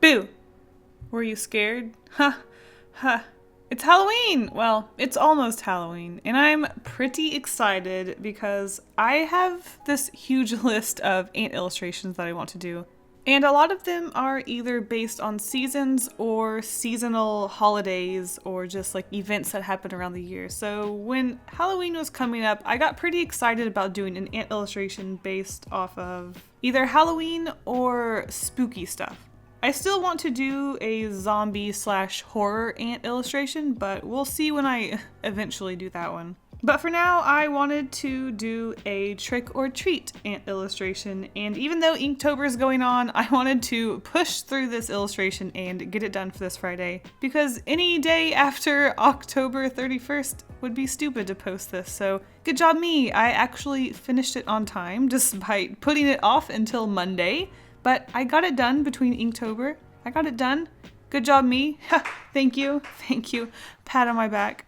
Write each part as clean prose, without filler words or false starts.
Boo! Were you scared? Ha! Ha! It's Halloween! Well, it's almost Halloween, and I'm pretty excited because I have this huge list of ant illustrations that I want to do. And a lot of them are either based on seasons or seasonal holidays or just like events that happen around the year. So when Halloween was coming up, I got pretty excited about doing an ant illustration based off of either Halloween or spooky stuff. I still want to do a zombie/horror ant illustration, but we'll see when I eventually do that one. But for now, I wanted to do a trick or treat ant illustration, and even though Inktober is going on, I wanted to push through this illustration and get it done for this Friday, because any day after October 31st would be stupid to post this, so good job me! I actually finished it on time, despite putting it off until Monday, but I got it done between Inktober. I got it done. Good job me. Thank you. Thank you. Pat on my back.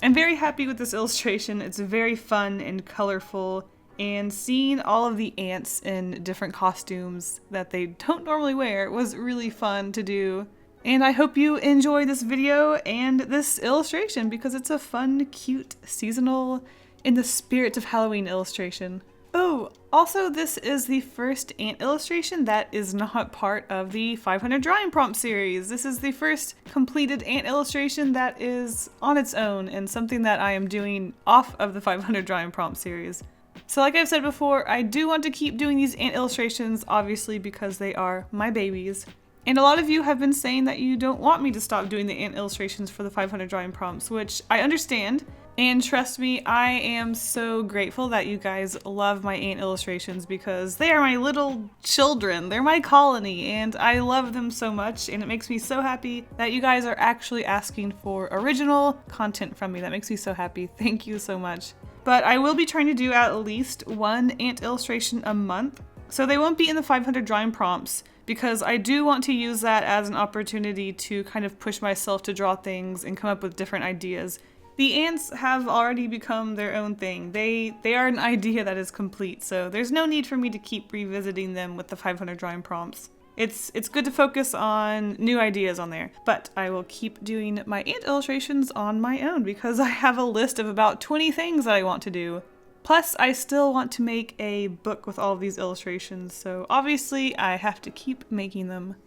I'm very happy with this illustration. It's very fun and colorful, and seeing all of the ants in different costumes that they don't normally wear was really fun to do. And I hope you enjoy this video and this illustration because it's a fun, cute, seasonal, in the spirit of Halloween illustration. Oh, also this is the first ant illustration that is not part of the 500 drawing prompt series. This is the first completed ant illustration that is on its own and something that I am doing off of the 500 drawing prompt series. So like I've said before, I do want to keep doing these ant illustrations, obviously because they are my babies. And a lot of you have been saying that you don't want me to stop doing the ant illustrations for the 500 drawing prompts, which I understand. And trust me, I am so grateful that you guys love my ant illustrations because they are my little children. They're my colony and I love them so much, and it makes me so happy that you guys are actually asking for original content from me. That makes me so happy. Thank you so much. But I will be trying to do at least one ant illustration a month. So they won't be in the 500 drawing prompts because I do want to use that as an opportunity to kind of push myself to draw things and come up with different ideas. The ants have already become their own thing. They are an idea that is complete, so there's no need for me to keep revisiting them with the 500 drawing prompts. It's good to focus on new ideas on there, but I will keep doing my ant illustrations on my own because I have a list of about 20 things that I want to do. Plus, I still want to make a book with all of these illustrations, so obviously I have to keep making them.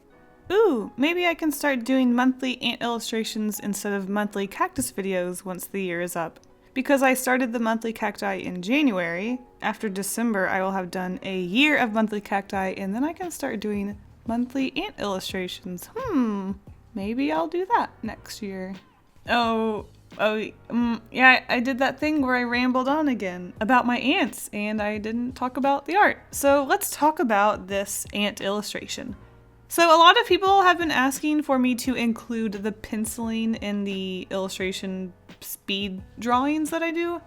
Ooh, maybe I can start doing monthly ant illustrations instead of monthly cactus videos once the year is up. Because I started the monthly cacti in January, after December I will have done a year of monthly cacti and then I can start doing monthly ant illustrations. Maybe I'll do that next year. Yeah, I did that thing where I rambled on again about my ants and I didn't talk about the art. So let's talk about this ant illustration. So a lot of people have been asking for me to include the penciling in the illustration speed drawings that I do.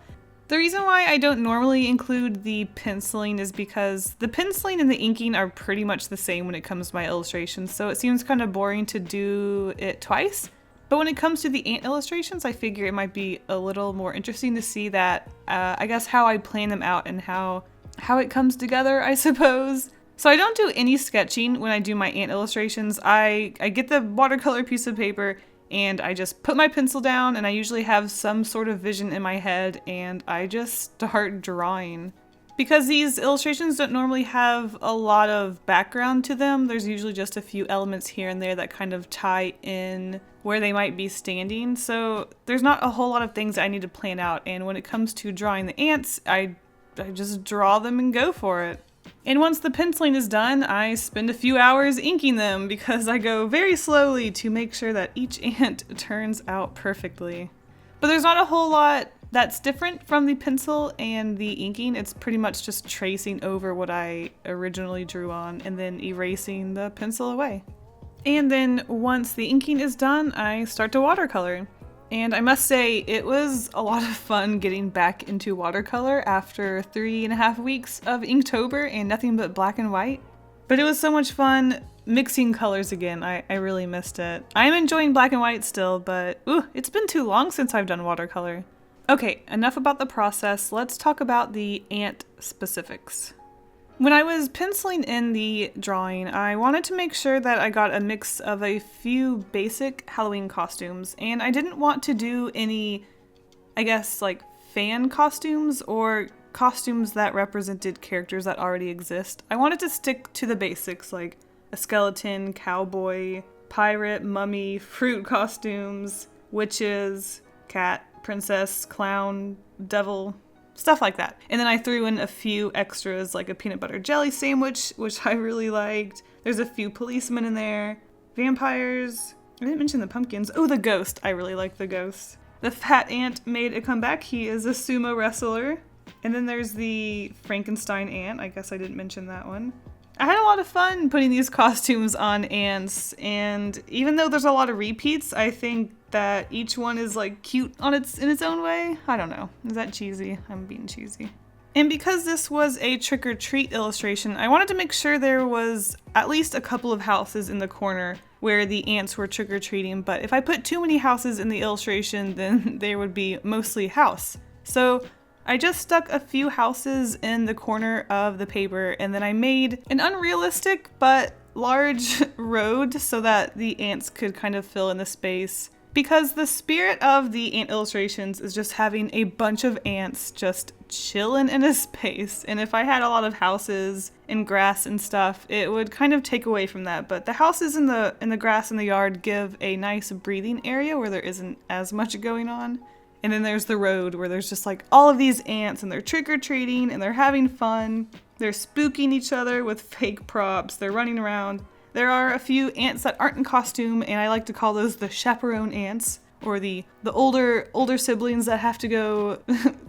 The reason why I don't normally include the penciling is because the penciling and the inking are pretty much the same when it comes to my illustrations, so it seems kind of boring to do it twice. But when it comes to the ant illustrations, I figure it might be a little more interesting to see that, I guess how I plan them out and how it comes together, I suppose. So I don't do any sketching when I do my ant illustrations. I get the watercolor piece of paper and I just put my pencil down and I usually have some sort of vision in my head and I just start drawing. Because these illustrations don't normally have a lot of background to them, there's usually just a few elements here and there that kind of tie in where they might be standing. So there's not a whole lot of things I need to plan out, and when it comes to drawing the ants, I just draw them and go for it. And once the penciling is done, I spend a few hours inking them because I go very slowly to make sure that each ant turns out perfectly. But there's not a whole lot that's different from the pencil and the inking. It's pretty much just tracing over what I originally drew on and then erasing the pencil away. And then once the inking is done, I start to watercolor. And I must say, it was a lot of fun getting back into watercolor after 3.5 weeks of Inktober and nothing but black and white. But it was so much fun mixing colors again. I really missed it. I'm enjoying black and white still, but it's been too long since I've done watercolor. Okay, enough about the process. Let's talk about the ant specifics. When I was penciling in the drawing, I wanted to make sure that I got a mix of a few basic Halloween costumes, and I didn't want to do any, I guess, like fan costumes or costumes that represented characters that already exist. I wanted to stick to the basics, like a skeleton, cowboy, pirate, mummy, fruit costumes, witches, cat, princess, clown, devil, stuff like that. And then I threw in a few extras like a peanut butter jelly sandwich, which I really liked. There's a few policemen in there. Vampires. I didn't mention the pumpkins. Oh, the ghost. I really like the ghost. The fat ant made a comeback. He is a sumo wrestler. And then there's the Frankenstein ant. I guess I didn't mention that one. I had a lot of fun putting these costumes on ants, and even though there's a lot of repeats, I think that each one is like cute in its own way. I don't know. Is that cheesy? I'm being cheesy. And because this was a trick-or-treat illustration, I wanted to make sure there was at least a couple of houses in the corner where the ants were trick-or-treating, but if I put too many houses in the illustration, then there would be mostly house. So I just stuck a few houses in the corner of the paper, and then I made an unrealistic but large road so that the ants could kind of fill in the space. Because the spirit of the ant illustrations is just having a bunch of ants just chilling in a space. And if I had a lot of houses and grass and stuff, it would kind of take away from that. But the houses in the grass in the yard give a nice breathing area where there isn't as much going on. And then there's the road where there's just like all of these ants and they're trick-or-treating and they're having fun. They're spooking each other with fake props. They're running around. There are a few ants that aren't in costume, and I like to call those the chaperone ants, or the older siblings that have to go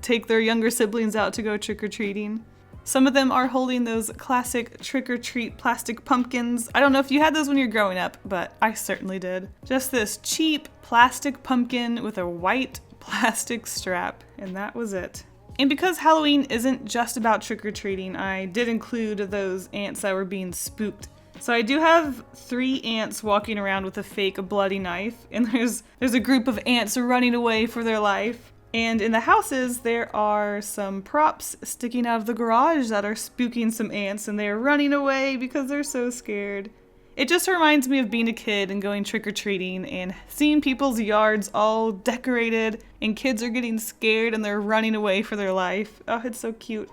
take their younger siblings out to go trick-or-treating. Some of them are holding those classic trick-or-treat plastic pumpkins. I don't know if you had those when you were growing up, but I certainly did. Just this cheap plastic pumpkin with a white plastic strap, and that was it. And because Halloween isn't just about trick-or-treating, I did include those ants that were being spooked. So I do have 3 ants walking around with a fake bloody knife, and there's a group of ants running away for their life. And in the houses, there are some props sticking out of the garage that are spooking some ants, and they're running away because they're so scared. It just reminds me of being a kid and going trick-or-treating and seeing people's yards all decorated and kids are getting scared and they're running away for their life. Oh, it's so cute.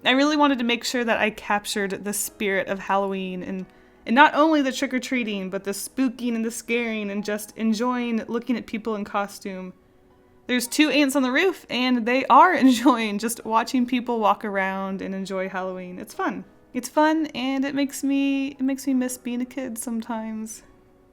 I really wanted to make sure that I captured the spirit of Halloween and not only the trick-or-treating, but the spooking and the scaring and just enjoying looking at people in costume. There's 2 ants on the roof and they are enjoying just watching people walk around and enjoy Halloween. It's fun. It's fun, and it makes me miss being a kid sometimes.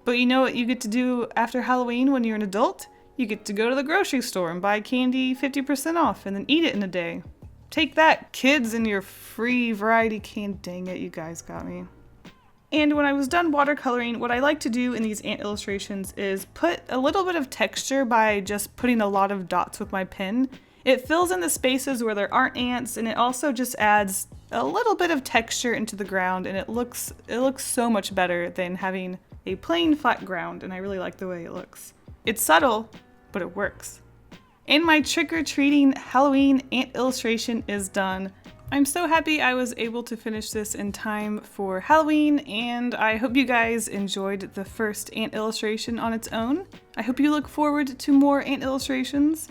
But you know what you get to do after Halloween when you're an adult? You get to go to the grocery store and buy candy 50% off and then eat it in a day. Take that, kids, and your free variety candy. Dang it, you guys got me. And when I was done watercoloring, what I like to do in these ant illustrations is put a little bit of texture by just putting a lot of dots with my pen. It fills in the spaces where there aren't ants, and it also just adds a little bit of texture into the ground, and it looks so much better than having a plain flat ground, and I really like the way it looks. It's subtle, but it works. And my trick-or-treating Halloween ant illustration is done. I'm so happy I was able to finish this in time for Halloween, and I hope you guys enjoyed the first ant illustration on its own. I hope you look forward to more ant illustrations.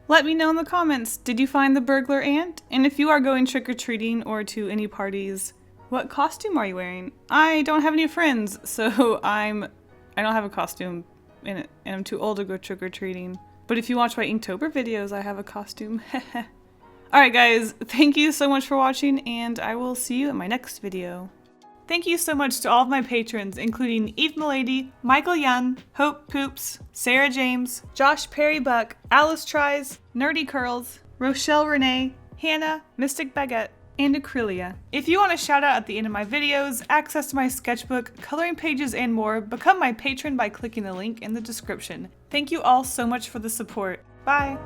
Let me know in the comments, did you find the burglar ant? And if you are going trick-or-treating or to any parties, what costume are you wearing? I don't have any friends, so I don't have a costume in it, and I'm too old to go trick-or-treating. But if you watch my Inktober videos, I have a costume. Alright guys, thank you so much for watching, and I will see you in my next video. Thank you so much to all of my patrons, including Eve Milady, Michael Young, Hope Poops, Sarah James, Josh Perry Buck, Alice Tries, Nerdy Curls, Rochelle Renee, Hannah, Mystic Baguette, and Acrylia. If you want a shout out at the end of my videos, access to my sketchbook, coloring pages, and more, become my patron by clicking the link in the description. Thank you all so much for the support. Bye!